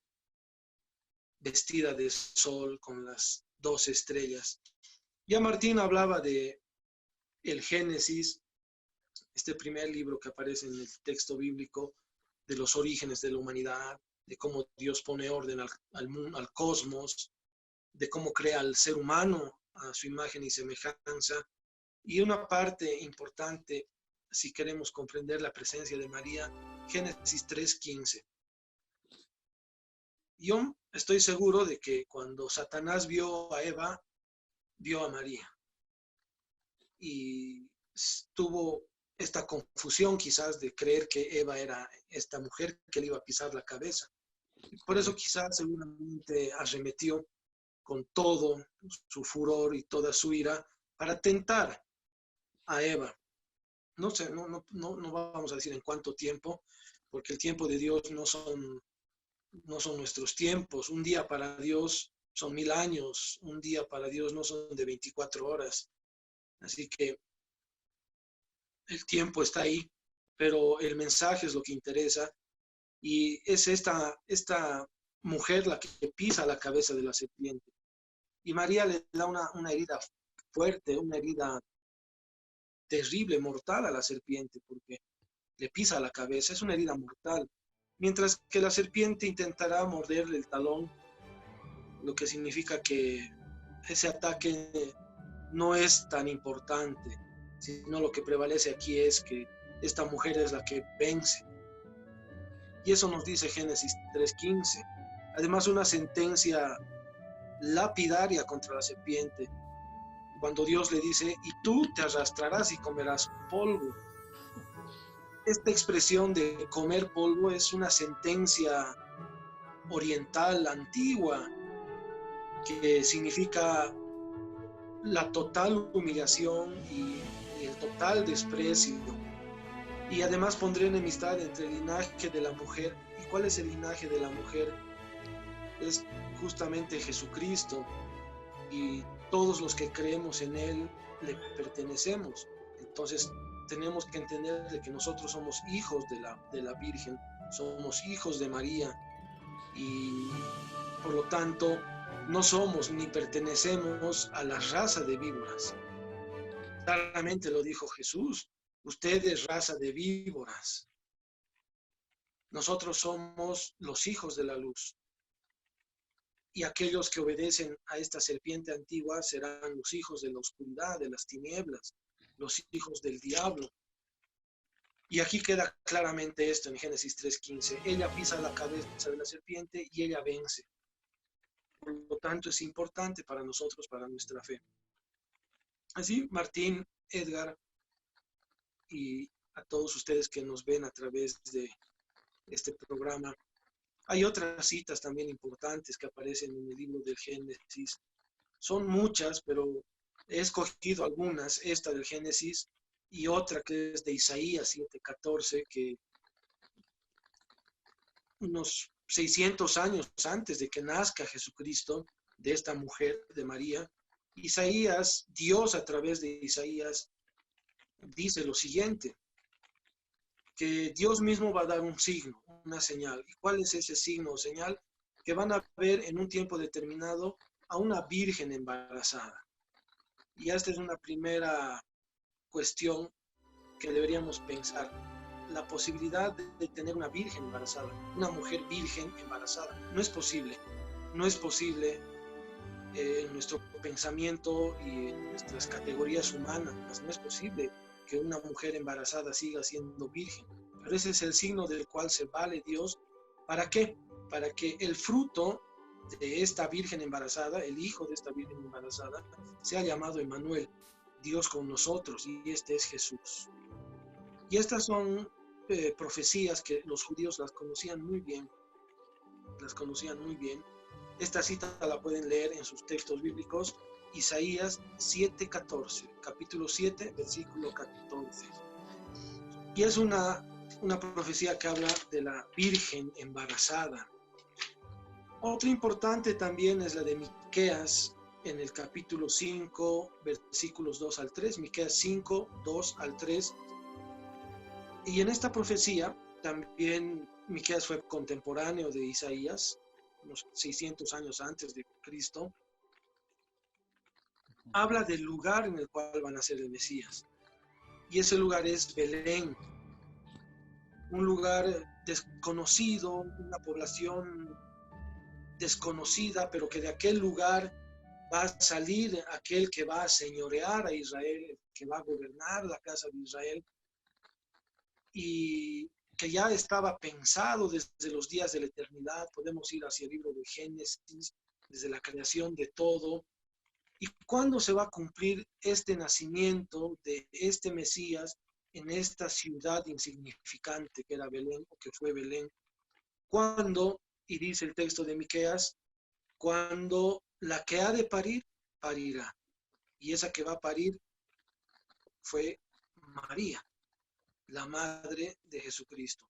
vestida de sol con las 2 estrellas. Ya Martín hablaba de el Génesis, este primer libro que aparece en el texto bíblico, de los orígenes de la humanidad, de cómo Dios pone orden al mundo, al cosmos, de cómo crea al ser humano a su imagen y semejanza. Y una parte importante, si queremos comprender la presencia de María, Génesis 3:15. Yo estoy seguro de que cuando Satanás vio a Eva, vio a María. Y tuvo esta confusión quizás de creer que Eva era esta mujer que le iba a pisar la cabeza. Por eso quizás seguramente arremetió con todo su furor y toda su ira para tentar a Eva. No sé, no vamos a decir en cuánto tiempo, porque el tiempo de Dios no son nuestros tiempos. Un día para Dios son 1000 años, un día para Dios no son de 24 horas. Así que el tiempo está ahí, pero el mensaje es lo que interesa, y es esta mujer la que pisa la cabeza de la serpiente. Y María le da una herida fuerte, una herida terrible, mortal a la serpiente, porque le pisa la cabeza, es una herida mortal. Mientras que la serpiente intentará morderle el talón, lo que significa que ese ataque no es tan importante, sino lo que prevalece aquí es que esta mujer es la que vence. Y eso nos dice Génesis 3:15. Además, una sentencia lapidaria contra la serpiente, cuando Dios le dice, y tú te arrastrarás y comerás polvo. Esta expresión de comer polvo es una sentencia oriental antigua que significa la total humillación y el total desprecio. Y además pondré enemistad entre el linaje de la mujer. ¿Y cuál es el linaje de la mujer? Es justamente Jesucristo, y todos los que creemos en Él le pertenecemos. Entonces tenemos que entender de que nosotros somos hijos de la Virgen, somos hijos de María, y por lo tanto no somos ni pertenecemos a la raza de víboras. Claramente lo dijo Jesús, usted es raza de víboras. Nosotros somos los hijos de la luz. Y aquellos que obedecen a esta serpiente antigua serán los hijos de la oscuridad, de las tinieblas, los hijos del diablo. Y aquí queda claramente esto en Génesis 3:15. Ella pisa la cabeza de la serpiente y ella vence. Por lo tanto, es importante para nosotros, para nuestra fe. Así, Martín, Edgar y a todos ustedes que nos ven a través de este programa, hay otras citas también importantes que aparecen en el libro del Génesis. Son muchas, pero he escogido algunas, esta del Génesis y otra que es de Isaías 7:14, que unos 600 años antes de que nazca Jesucristo, de esta mujer, de María, Isaías, Dios a través de Isaías, dice lo siguiente, que Dios mismo va a dar un signo, una señal. ¿Y cuál es ese signo o señal? Que van a ver en un tiempo determinado a una virgen embarazada. Y esta es una primera cuestión que deberíamos pensar. La posibilidad de tener una virgen embarazada, una mujer virgen embarazada, no es posible. No es posible en nuestro pensamiento y en nuestras categorías humanas. No es posible que una mujer embarazada siga siendo virgen. Pero ese es el signo del cual se vale Dios. ¿Para qué? Para que el fruto de esta virgen embarazada, el hijo de esta virgen embarazada, sea llamado Emmanuel, Dios con nosotros, y este es Jesús. Y estas son profecías que los judíos las conocían muy bien. Esta cita la pueden leer en sus textos bíblicos, Isaías 7:14, capítulo 7, versículo 14. Y es una profecía que habla de la virgen embarazada. Otra importante también es la de Miqueas, en el capítulo 5, versículos 2 al 3, Miqueas 5, 2 al 3. Y en esta profecía también Miqueas fue contemporáneo de Isaías, unos 600 años antes de Cristo. Habla del lugar en el cual va a nacer el Mesías. Y ese lugar es Belén, un lugar desconocido, una población desconocida, pero que de aquel lugar va a salir aquel que va a señorear a Israel, que va a gobernar la casa de Israel, y que ya estaba pensado desde los días de la eternidad. Podemos ir hacia el libro de Génesis, desde la creación de todo. ¿Y cuándo se va a cumplir este nacimiento de este Mesías en esta ciudad insignificante que era Belén, o que fue Belén? ¿Cuándo? Y dice el texto de Miqueas, cuando la que ha de parir, parirá. Y esa que va a parir fue María, la madre de Jesucristo.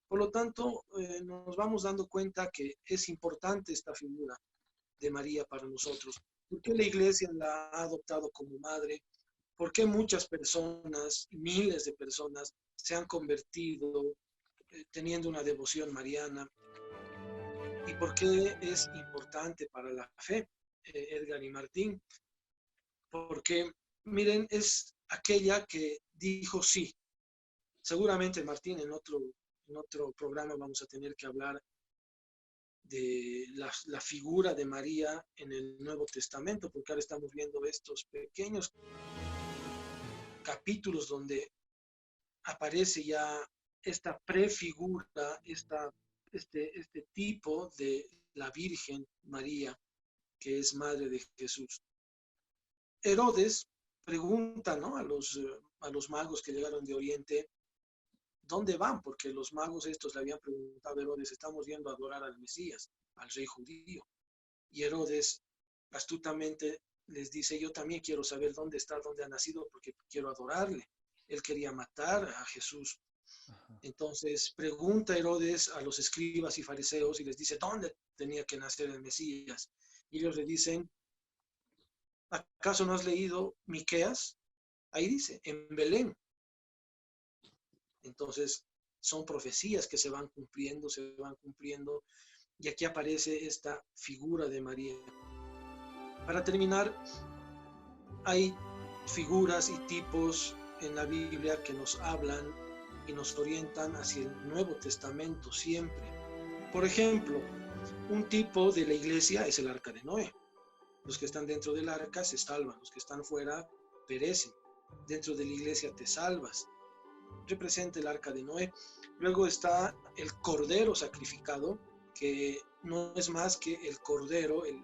Por lo tanto, nos vamos dando cuenta que es importante esta figura de María para nosotros. ¿Por qué la iglesia la ha adoptado como madre? ¿Por qué muchas personas, miles de personas, se han convertido teniendo una devoción mariana? ¿Y por qué es importante para la fe, Edgar y Martín? Porque, miren, es aquella que dijo sí. Seguramente, Martín, en otro programa vamos a tener que hablar de la figura de María en el Nuevo Testamento, porque ahora estamos viendo estos pequeños capítulos donde aparece ya esta prefigura, este tipo de la Virgen María, que es madre de Jesús. Herodes pregunta, ¿no?, a los magos que llegaron de Oriente, ¿dónde van? Porque los magos estos le habían preguntado a Herodes, estamos yendo a adorar al Mesías, al rey judío. Y Herodes astutamente les dice, yo también quiero saber dónde está, dónde ha nacido, porque quiero adorarle. Él quería matar a Jesús. Entonces pregunta Herodes a los escribas y fariseos y les dice, ¿dónde tenía que nacer el Mesías? Y ellos le dicen, ¿acaso no has leído Miqueas? Ahí dice, en Belén. Entonces son profecías que se van cumpliendo, y aquí aparece esta figura de María. Para terminar, hay figuras y tipos en la Biblia que nos hablan y nos orientan hacia el Nuevo Testamento siempre. Por ejemplo, un tipo de la iglesia es el arca de Noé. Los que están dentro del arca se salvan, los que están fuera perecen. Dentro de la iglesia te salvas. Representa el arca de Noé. Luego está el cordero sacrificado, que no es más que el cordero, el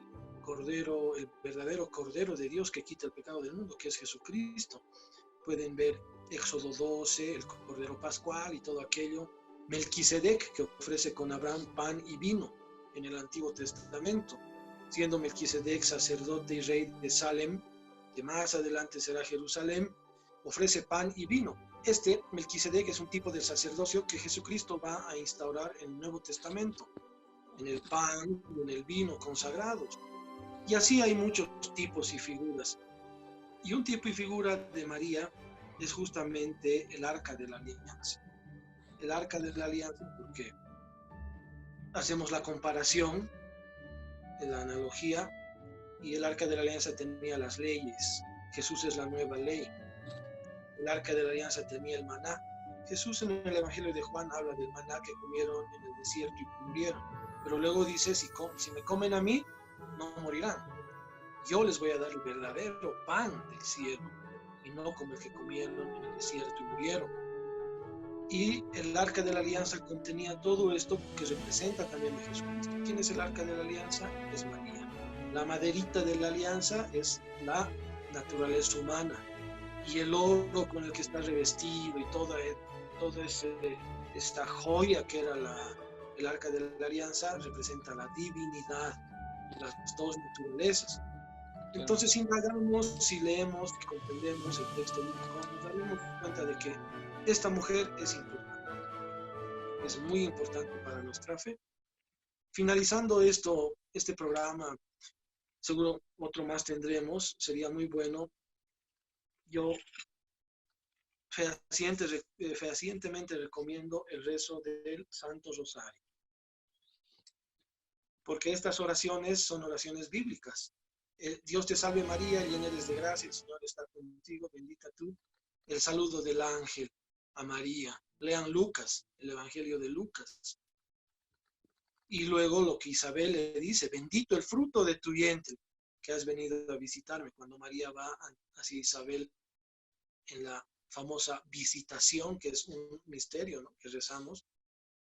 verdadero cordero de Dios que quita el pecado del mundo, que es Jesucristo. Pueden ver Éxodo 12, el cordero pascual y todo aquello. Melquisedec, que ofrece con Abraham pan y vino en el Antiguo Testamento, siendo Melquisedec sacerdote y rey de Salem, que más adelante será Jerusalén, ofrece pan y vino. Este Melquisedec es un tipo de sacerdocio que Jesucristo va a instaurar en el Nuevo Testamento, en el pan y en el vino consagrados. Y así hay muchos tipos y figuras. Y un tipo y figura de María es justamente el Arca de la Alianza. El Arca de la Alianza, porque hacemos la comparación, la analogía, y el Arca de la Alianza tenía las leyes Jesús es la nueva ley. El arca de la alianza tenía el maná. Jesús en el Evangelio de Juan habla del maná que comieron en el desierto y murieron. Pero luego dice, si me comen a mí, no morirán. Yo les voy a dar el verdadero pan del cielo, y no como el que comieron en el desierto y murieron. Y el arca de la alianza contenía todo esto que representa también a Jesucristo. ¿Quién es el arca de la alianza? Es María. La maderita de la alianza es la naturaleza humana. Y el oro con el que está revestido y toda esta joya que era el arca de la alianza representa la divinidad, las dos naturalezas. Entonces, si indagamos, si leemos, si comprendemos el texto bíblico, nos daremos cuenta de que esta mujer es importante, es muy importante para nuestra fe. Finalizando este programa, seguro otro más tendremos, sería muy bueno. Yo fehacientemente recomiendo el rezo del Santo Rosario, porque estas oraciones son oraciones bíblicas. Dios te salve María, llena eres de gracia, el Señor está contigo, bendita tú. El saludo del ángel a María. Lean Lucas, el Evangelio de Lucas. Y luego lo que Isabel le dice, bendito el fruto de tu vientre, que has venido a visitarme. Cuando María va hacia Isabel en la famosa visitación, que es un misterio, ¿no?, que rezamos.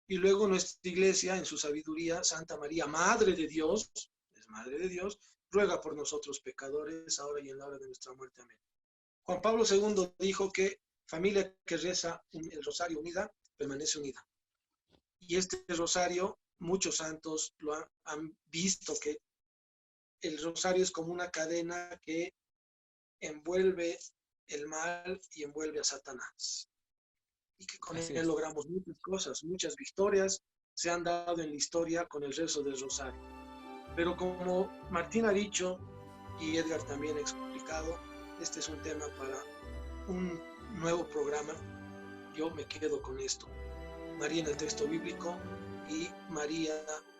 Y luego nuestra iglesia, en su sabiduría, Santa María, Madre de Dios, es Madre de Dios, ruega por nosotros pecadores, ahora y en la hora de nuestra muerte. Amén. Juan Pablo II dijo que familia que reza el rosario unida, permanece unida. Y este rosario, muchos santos lo han visto, que el rosario es como una cadena que envuelve el mal y envuelve a Satanás. Y que con él logramos muchas cosas, muchas victorias se han dado en la historia con el rezo del rosario. Pero como Martín ha dicho, y Edgar también ha explicado, este es un tema para un nuevo programa. Yo me quedo con esto. María en el texto bíblico, y María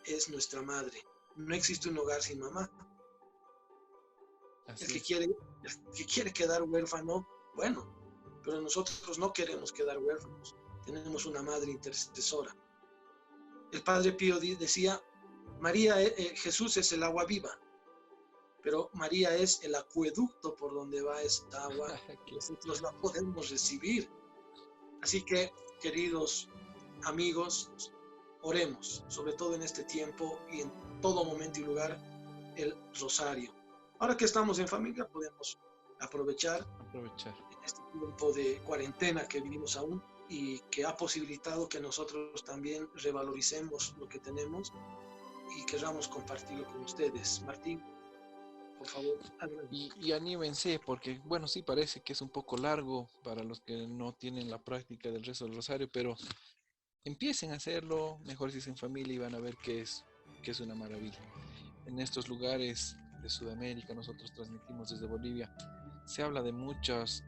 es nuestra madre. No existe un hogar sin mamá. El que quiere quedar huérfano, bueno, pero nosotros no queremos quedar huérfanos. Tenemos una madre intercesora. El Padre Pío decía, María, Jesús es el agua viva, pero María es el acueducto por donde va esta agua. Nosotros la podemos recibir. Así que, queridos amigos, oremos, sobre todo en este tiempo y en todo momento y lugar, el rosario. Ahora que estamos en familia, podemos aprovechar este tiempo de cuarentena que vivimos aún y que ha posibilitado que nosotros también revaloricemos lo que tenemos y queramos compartirlo con ustedes. Martín, por favor, y anímense, porque bueno, sí parece que es un poco largo para los que no tienen la práctica del rezo del rosario, pero empiecen a hacerlo, mejor si es en familia, y van a ver que es una maravilla. En estos lugares de Sudamérica, nosotros transmitimos desde Bolivia, se habla de muchos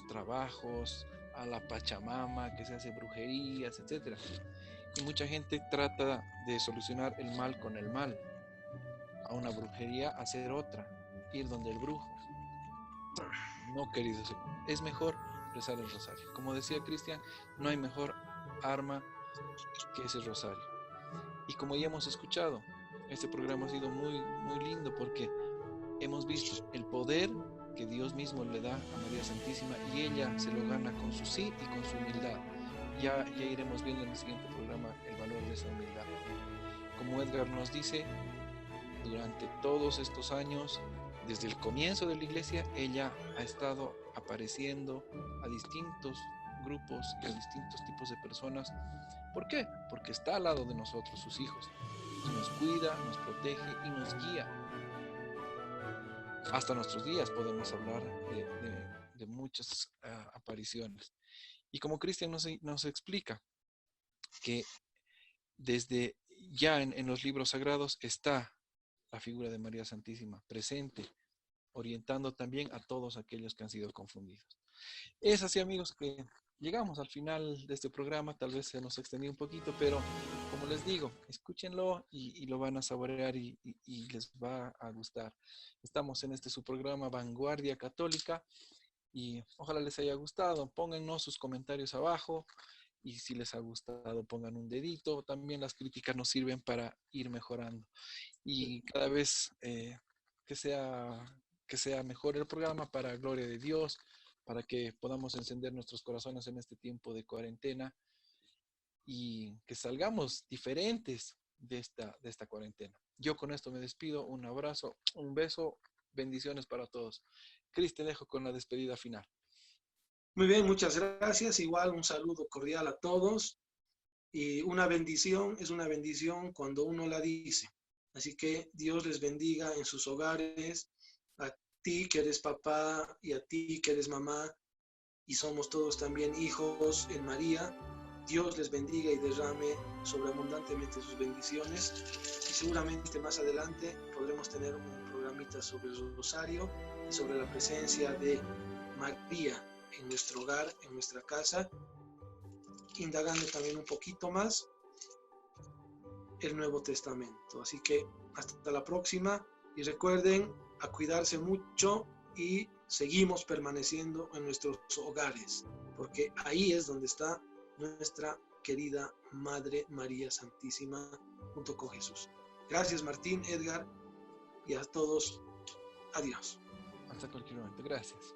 trabajos a la Pachamama, que se hace brujerías, etc. Y mucha gente trata de solucionar el mal con el mal. A una brujería hacer otra, ir donde el brujo. No, queridos, es mejor rezar el rosario. Como decía Cristian, no hay mejor arma que ese rosario. Y como ya hemos escuchado, este programa ha sido muy, muy lindo, porque hemos visto el poder que Dios mismo le da a María Santísima, y ella se lo gana con su sí y con su humildad. Ya iremos viendo en el siguiente programa el valor de esa humildad. Como Edgar nos dice, durante todos estos años, desde el comienzo de la iglesia, ella ha estado apareciendo a distintos grupos y a distintos tipos de personas. ¿Por qué? Porque está al lado de nosotros, sus hijos, y nos cuida, nos protege y nos guía. Hasta nuestros días podemos hablar de muchas apariciones. Y como Cristian nos explica, que desde ya en los libros sagrados está la figura de María Santísima presente, orientando también a todos aquellos que han sido confundidos. Es así, amigos, que llegamos al final de este programa. Tal vez se nos extendió un poquito, pero como les digo, escúchenlo y lo van a saborear y les va a gustar. Estamos en este su programa Vanguardia Católica y ojalá les haya gustado. Póngannos sus comentarios abajo y si les ha gustado pongan un dedito. También las críticas nos sirven para ir mejorando y cada vez que sea, que sea mejor el programa para gloria de Dios, para que podamos encender nuestros corazones en este tiempo de cuarentena y que salgamos diferentes de esta cuarentena. Yo con esto me despido, un abrazo, un beso, bendiciones para todos. Cris, te dejo con la despedida final. Muy bien, muchas gracias. Igual un saludo cordial a todos. Y una bendición es una bendición cuando uno la dice. Así que Dios les bendiga en sus hogares, a ti que eres papá y a ti que eres mamá, y somos todos también hijos en María. Dios les bendiga y derrame sobreabundantemente sus bendiciones. Y seguramente más adelante podremos tener un programita sobre el rosario y sobre la presencia de María en nuestro hogar, en nuestra casa, indagando también un poquito más el Nuevo Testamento. Así que hasta la próxima y recuerden a cuidarse mucho y seguimos permaneciendo en nuestros hogares, porque ahí es donde está nuestra querida Madre María Santísima junto con Jesús. Gracias Martín, Edgar, y a todos, adiós. Hasta cualquier momento. Gracias.